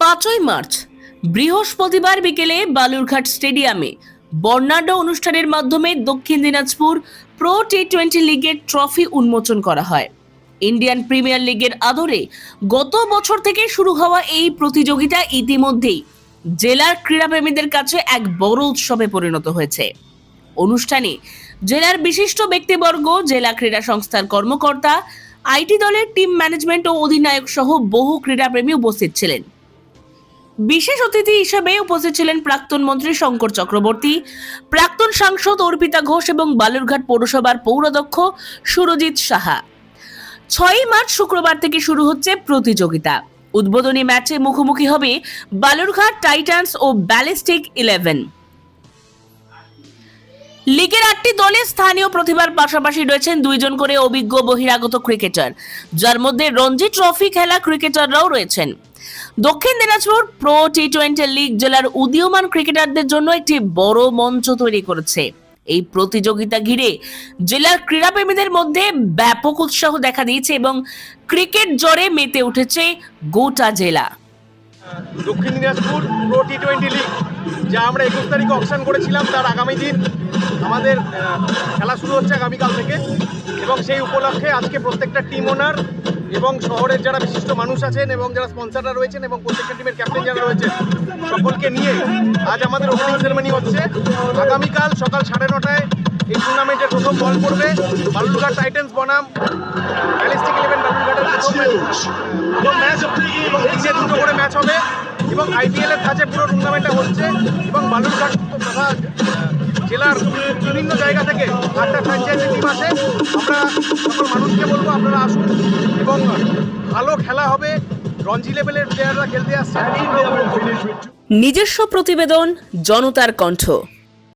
5ই March বৃহস্পতিবার বিকেলে বালুরঘাট স্টেডিয়ামে বর্ণাঢ্য অনুষ্ঠানের মাধ্যমে দক্ষিণ দিনাজপুর প্রো টি20 লিগের ট্রফি উন্মোচন করা হয়। ইন্ডিয়ান প্রিমিয়ার লিগের আদরে গত বছর থেকে শুরু হওয়া এই প্রতিযোগিতা ইতিমধ্যেই জেলার ক্রীড়াপ্রেমীদের কাছে এক বড় উৎসবে পরিণত হয়েছে। অনুষ্ঠানে জেলার বিশিষ্ট ব্যক্তিবর্গ, জেলা ক্রীড়া সংস্থার কর্মকর্তা, আইটি দলের টিম ম্যানেজমেন্ট ও অধিনায়ক সহ বহু ক্রীড়াপ্রেমী উপস্থিত ছিলেন। বিশেষ অতিথি হিসেবে উপস্থিত ছিলেন প্রাক্তন মন্ত্রী শঙ্কর চক্রবর্তী, প্রাক্তন সাংসদ অর্পিতা ঘোষ এবং বালুরঘাট পৌরসভার পৌরাধ্যক্ষ সুরজিৎ সাহা। 6ই মার্চ শুক্রবার থেকে শুরু হচ্ছে প্রতিযোগিতা। উদ্বোধনী ম্যাচে মুখোমুখি হবে বালুরঘাট টাইটান্স ও ব্যালিস্টিক 11। লিগের 8টি দলে স্থানীয় প্রতিভার পাশাপাশি রয়েছেন 2 জন করে অভিজ্ঞ বহিরাগত ক্রিকেটার, যার মধ্যে রঞ্জি ট্রফি খেলা ক্রিকেটাররাও রয়েছেন। দক্ষিণ দিনাজপুর প্রো টি20 লিগ জেলার উদীয়মান ক্রিকেটারদের জন্য একটি বড় মঞ্চ তৈরি করেছে। এই প্রতিযোগিতা ঘিরে জেলার ক্রীড়াপ্রেমীদের মধ্যে ব্যাপক উৎসাহ দেখা দিয়েছে এবং ক্রিকেট জ্বরে মেতে উঠেছে গোটা জেলা। দক্ষিণ দিনাজপুর প্রো টি20 লিগ যা আমরা 21 তারিখে অকশন করেছিলাম, তার আগামী দিন আমাদের খেলা শুরু হচ্ছে আগামীকাল থেকে, এবং সেই উপলক্ষে আজকে প্রত্যেকটা টিম ওনার এবং শহরের যারা বিশিষ্ট মানুষ আছেন এবং যারা স্পন্সররা রয়েছেন এবং প্রত্যেকটা টিমের ক্যাপ্টেন যারা রয়েছেন সকলকে নিয়ে আজ আমাদের ওপেনিং সেরেমনি হচ্ছে। আগামীকাল সকাল 9:30টায় এই টুর্নামেন্টের প্রথম বল পড়বে বালুরঘাট টাইটান্স বনাম ব্যালিস্টিক 11 বালুরঘাটের প্রথম ম্যাচ, এবং দিনে 2টো করে ম্যাচ হবে এবং আইপিএল এর ধাঁচে পুরো টুর্নামেন্টটা হচ্ছে। এবং বালুরঘাট তথা জেলার বিভিন্ন জায়গা থেকে 8টা ফ্র্যাঞ্চাইজি টিম আসে। আমরা সকল মানুষকে বলবো আপনারা আসুন এবং ভালো খেলা হবে। রঞ্জি লেভেলের প্লেয়াররা খেলতে আসছে। নিজস্ব প্রতিবেদন, জনতার কণ্ঠ।